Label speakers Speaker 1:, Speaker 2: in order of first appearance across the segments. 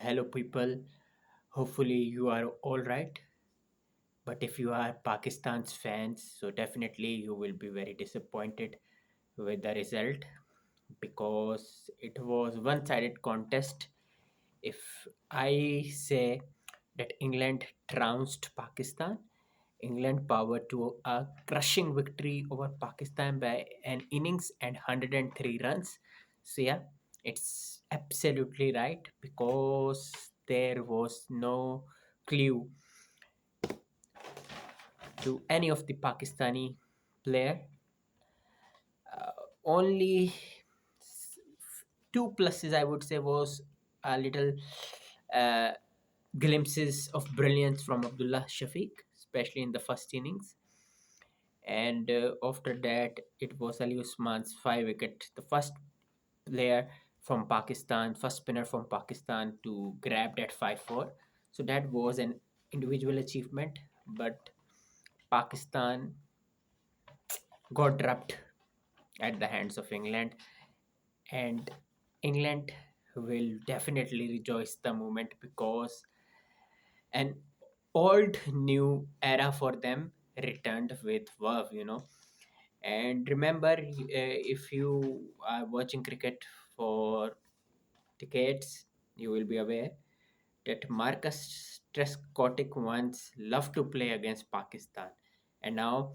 Speaker 1: Hello, people. Hopefully, you are all right. But if you are Pakistan's fans, so definitely you will be very disappointed with the result because it was one-sided contest. If I say that England trounced Pakistan, England powered to a crushing victory over Pakistan by an innings and 103 runs. So yeah, it's absolutely right because there was no clue to any of the Pakistani player. Only two pluses I would say was a little uh, glimpses of brilliance from Abdullah Shafiq, especially in the first innings. And after that, it was Ali Usman's 5 wicket, the first player from Pakistan, first spinner from Pakistan to grab that 5-4. So that was an individual achievement, but Pakistan got dropped at the hands of England, and England will definitely rejoice the moment because an old new era for them returned with verve. And remember, if you are watching cricket for decades, you will be aware that Marcus Trescothick once loved to play against Pakistan, and now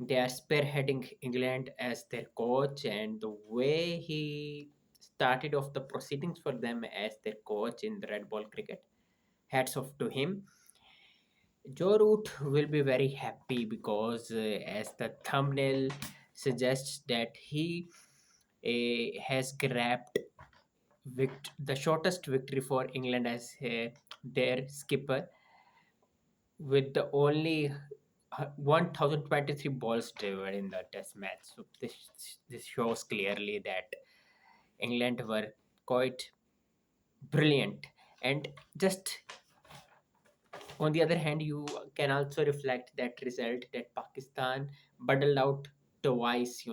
Speaker 1: they are spearheading England as their coach. And the way he started off the proceedings for them as their coach in the red ball cricket, hats off to him. Joe Root will be very happy because, as the thumbnail suggests, that he has grabbed the shortest victory for England as their skipper with the only 1023 balls delivered in the test match. So this shows clearly that England were quite brilliant. And just on the other hand, you can also reflect that result that Pakistan bundled out twice,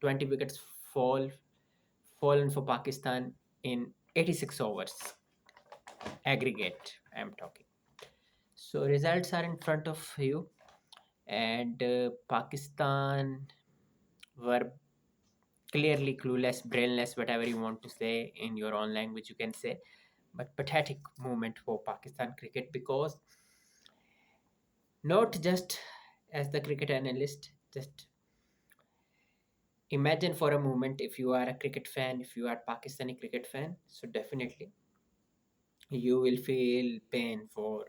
Speaker 1: 20 wickets fallen for Pakistan in 86 overs aggregate. I'm talking. So results are in front of you, and Pakistan were clearly clueless, brainless, whatever you want to say in your own language, you can say. But pathetic moment for Pakistan cricket because not just as the cricket analyst, just imagine for a moment if you are a cricket fan, if you are Pakistani cricket fan, so definitely you will feel pain for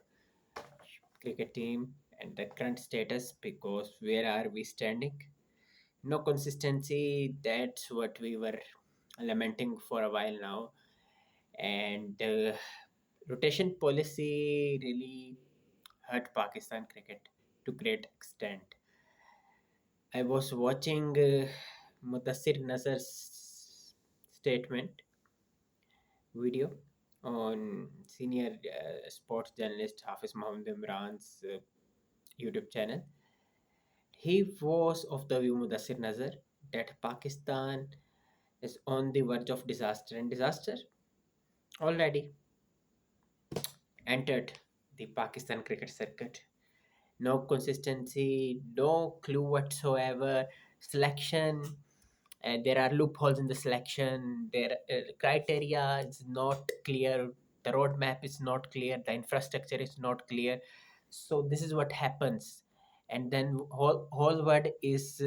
Speaker 1: cricket team and the current status because where are we standing? No consistency. That's what we were lamenting for a while now. And rotation policy really hurt Pakistan cricket to great extent. I was watching Mudassir Nazar's statement video on senior sports journalist Hafiz Mohammed Imran's YouTube channel. He was of the view, Mudassir Nazar, that Pakistan is on the verge of disaster, and disaster already entered the Pakistan cricket circuit. No consistency, no clue whatsoever. Selection, and there are loopholes in the selection. Their criteria is not clear. The roadmap is not clear. The infrastructure is not clear. So this is what happens, and then whole world is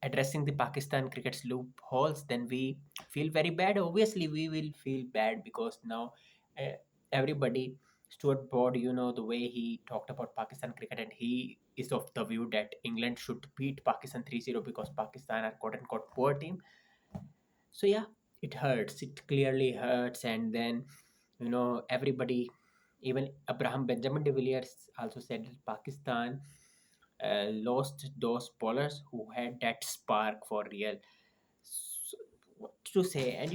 Speaker 1: addressing the Pakistan cricket's loopholes, then we feel very bad. Obviously, we will feel bad because now uh, everybody, Stuart Broad, the way he talked about Pakistan cricket, and he is of the view that England should beat Pakistan 3-0 because Pakistan are quote unquote poor team. So yeah, it hurts. It clearly hurts. And then, everybody, even Abraham Benjamin de Villiers also said that Pakistan lost those bowlers who had that spark for real. So, what to say? And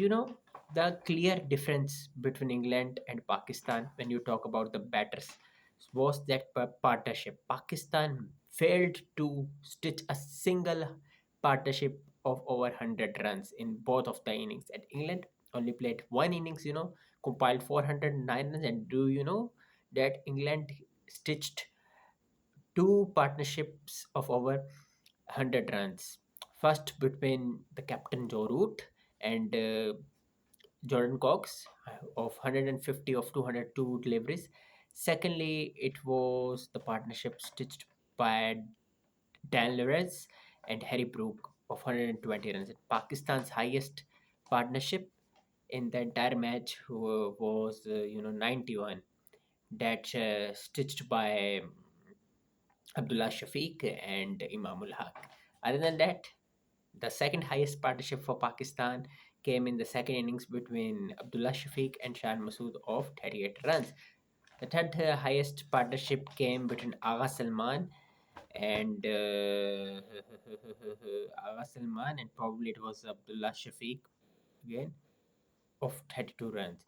Speaker 1: the clear difference between England and Pakistan when you talk about the batters was that partnership. Pakistan failed to stitch a single partnership of over 100 runs in both of the innings, and England only played one innings, compiled 409 runs. And do you know that England stitched two partnerships of over 100 runs? First between the captain Joe Root and Jordan Cox of 150 of 202 deliveries. Secondly, it was the partnership stitched by Dan Lawrence and Harry Brook of 120 runs. Pakistan's highest partnership in the entire match was 91, that stitched by Abdullah Shafiq and Imamul Haq. Other than that, the second highest partnership for Pakistan came in the second innings between Abdullah Shafiq and Shan Masood of 38 runs. The third highest partnership came between Agha Salman and Agha Salman, and probably it was Abdullah Shafiq again of 32 runs.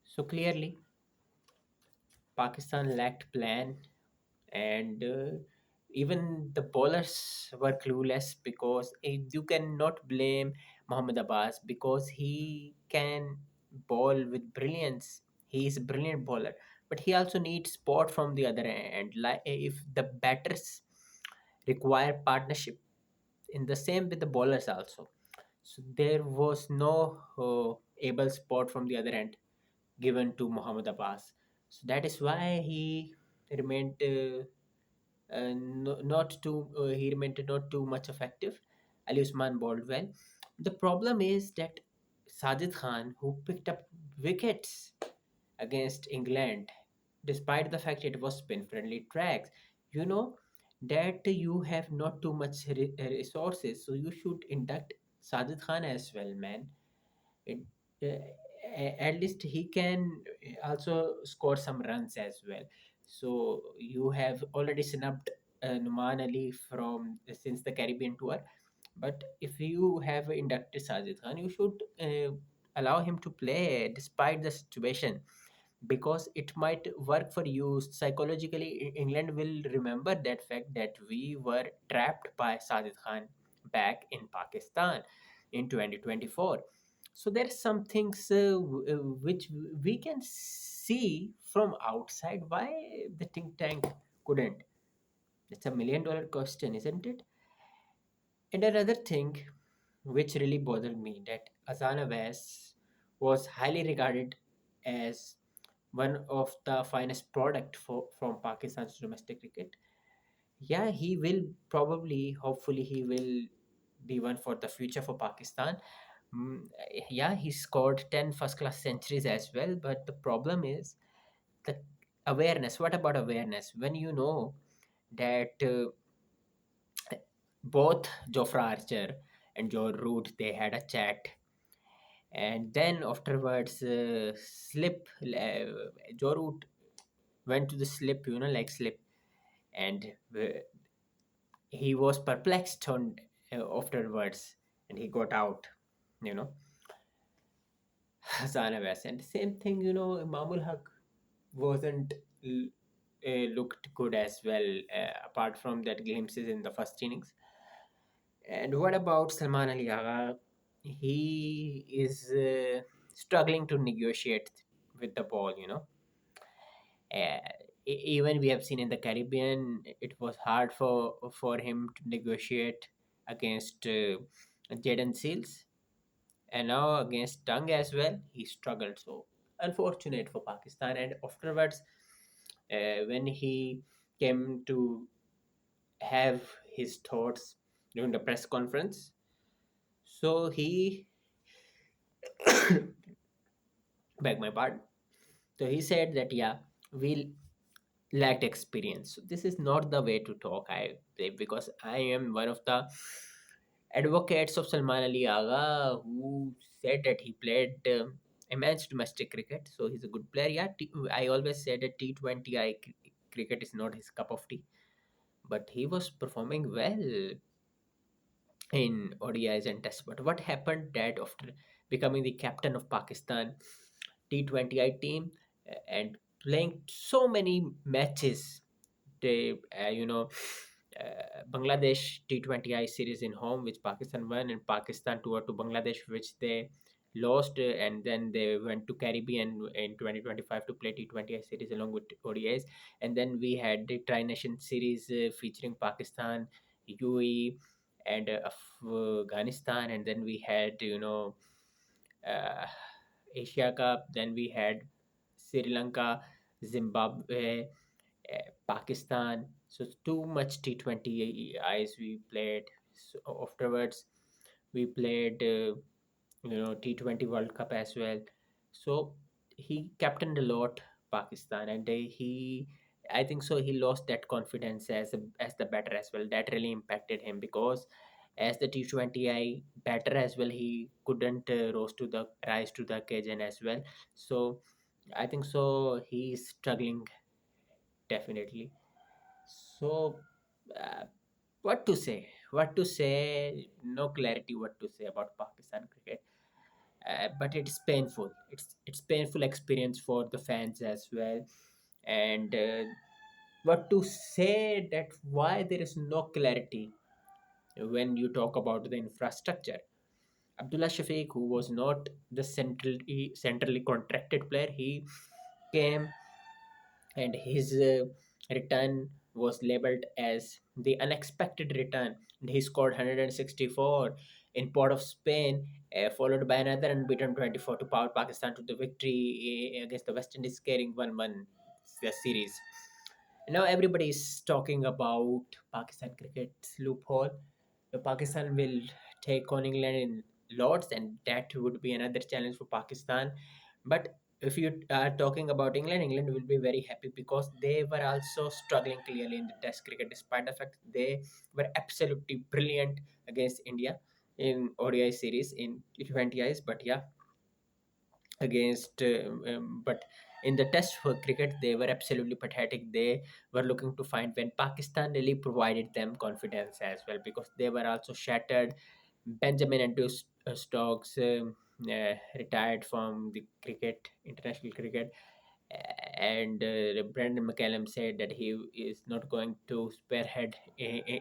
Speaker 1: So clearly, Pakistan lacked plan, and even the bowlers were clueless, because you cannot blame Mohammad Abbas because he can bowl with brilliance. He is a brilliant bowler, but he also needs support from the other end. Like if the batters require partnership, in the same with the bowlers also. So there was no able support from the other end given to Muhammad Abbas. So that is why he remained not too he remained not too much effective. Ali Usman bowled well. The problem is that Sajid Khan, who picked up wickets against England, despite the fact it was spin friendly tracks, you know that you have not too much resources, so you should induct Sajid Khan as well, man. It, at least he can also score some runs as well. So you have already snubbed Numan Ali from since the Caribbean tour, but if you have inducted Sajid Khan, you should allow him to play despite the situation, because it might work for you psychologically. England will remember that fact that we were trapped by Sajid Khan back in Pakistan in 2024. So there are some things which we can see from outside. Why the think tank couldn't? It's a $1 million question, isn't it? And another thing which really bothered me, that Azana Vaz was highly regarded as one of the finest product from Pakistan's domestic cricket. Yeah, he will probably, hopefully, he will be one for the future for Pakistan. Mm, yeah, he scored 10 first class centuries as well, but the problem is the awareness. What about awareness? When you know that both Jofra Archer and Joe Root, they had a chat, and then afterwards Joe Root went to the slip, like slip, and he was perplexed on afterwards, and he got out, you know. Zanavas. And same thing, Mamul Haq wasn't looked good as well, apart from that glimpses in the first innings. And what about Salman Ali Agha? He is struggling to negotiate with the ball, Uh, Even we have seen in the Caribbean, it was hard for him to negotiate against Jaden Seals, and now against Tung as well, he struggled. So unfortunate for Pakistan. And afterwards, when he came to have his thoughts during the press conference, so he beg my pardon. So he said that yeah, we lacked experience. So this is not the way to talk, I say, because I am one of the advocates of Salman Ali Agha, who said that he played immense domestic cricket. So he's a good player. Yeah, I always said that T20I cricket is not his cup of tea, but he was performing well in ODIs and Tests. But what happened that after becoming the captain of Pakistan T20I team and playing so many matches, they Bangladesh T20I series in home, which Pakistan won, and Pakistan tour to Bangladesh, which they lost, and then they went to Caribbean in 2025 to play T20I series along with ODIs. And then we had the Tri Nation series featuring Pakistan, UAE, and Afghanistan. And then we had, uh, Asia Cup. Then we had Sri Lanka, Zimbabwe, Pakistan. So too much T20 eyes we played. So afterwards, we played T20 World Cup as well. So he captained a lot Pakistan, and he, I think so, he lost that confidence as the batter as well. That really impacted him, because as the T20I batter as well, he couldn't rise to the occasion as well. So I think so he's struggling definitely. So, uh, what to say? What to say? No clarity what to say about Pakistan cricket. But it's painful. It's painful experience for the fans as well. And what to say, that why there is no clarity when you talk about the infrastructure. Abdullah Shafiq, who was not the centrally contracted player, he came, and his return was labeled as the unexpected return. And he scored 164 in Port of Spain, followed by another unbeaten 24 to power Pakistan to the victory against the West Indies, carrying 1-1 the series. Now everybody is talking about Pakistan cricket's loophole. Pakistan will take on England in Lords, and that would be another challenge for Pakistan. But if you are talking about England, England will be very happy, because they were also struggling clearly in the Test cricket, despite the fact they were absolutely brilliant against India in ODI series in T20Is. But yeah, but in the test for cricket they were absolutely pathetic. They were looking to find when Pakistan really provided them confidence as well, because they were also shattered. Benjamin and Stokes retired from the international cricket. And Brendan McCallum said that he is not going to spearhead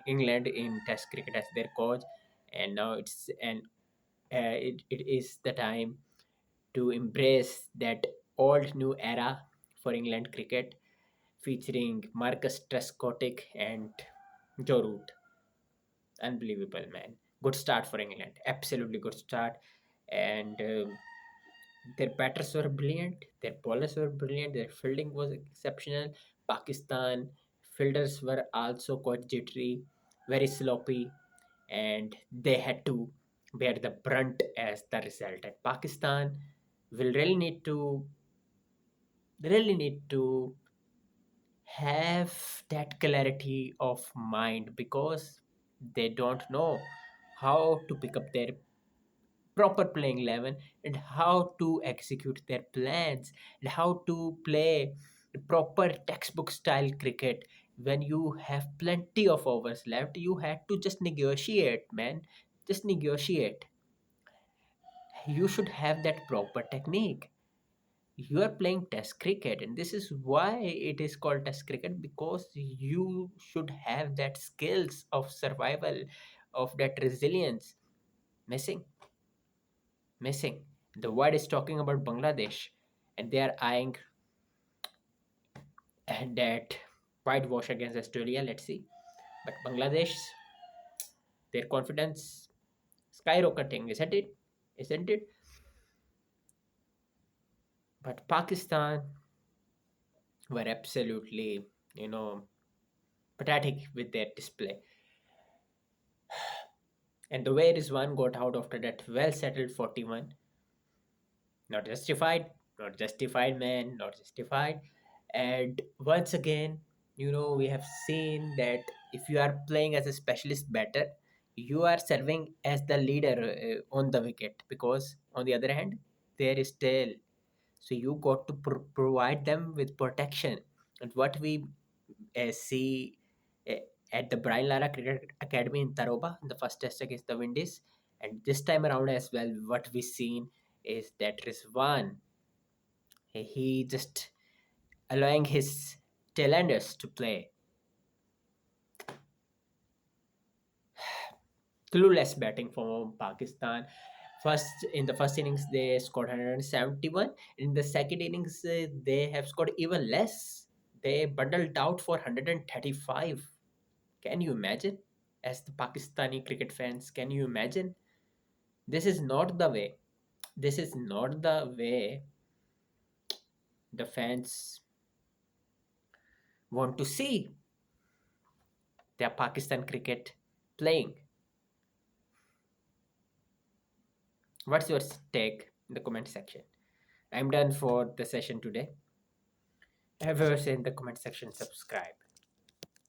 Speaker 1: England in test cricket as their coach. And now it is the time to embrace that old new era for England cricket, featuring Marcus Trescothick and Joe Root. Unbelievable, man. Good start for England. Absolutely good start. And their batters were brilliant. Their bowlers were brilliant. Their fielding was exceptional. Pakistan fielders were also quite jittery, very sloppy, and they had to bear the brunt as the result. And Pakistan will really need to have that clarity of mind, because they don't know how to pick up their proper playing 11, and how to execute their plans, and how to play proper textbook style cricket. When you have plenty of overs left, you had to just negotiate, man. Just negotiate. You should have that proper technique. You are playing test cricket, and this is why it is called test cricket, because you should have that skills of survival, of that resilience. Missing missing the world is talking about Bangladesh, and they are eyeing that whitewash against Australia. Let's see. But Bangladesh, their confidence skyrocketing, isn't it? But Pakistan were absolutely, you know pathetic with their display. And the way Rizwan got out after that well settled 41, not justified, not justified, man, not justified. And once again, we have seen that if you are playing as a specialist batter, you are serving as the leader on the wicket, because on the other hand, there is tail. So you got to provide them with protection. And what we see uh, at the Brian Lara Cricket Academy in Taroba in the first test against the Windies, and this time around as well, what we seen is that Rizwan, he just allowing his tailenders to play. Clueless batting from Pakistan. First, in the first innings, they scored 171. In the second innings, they have scored even less. They bundled out for 135. Can you imagine? As the Pakistani cricket fans, can you imagine? This is not the way. This is not the way the fans want to see their Pakistan cricket playing. What's your take in the comment section? I'm done for the session today. Have a say in the comment section, subscribe.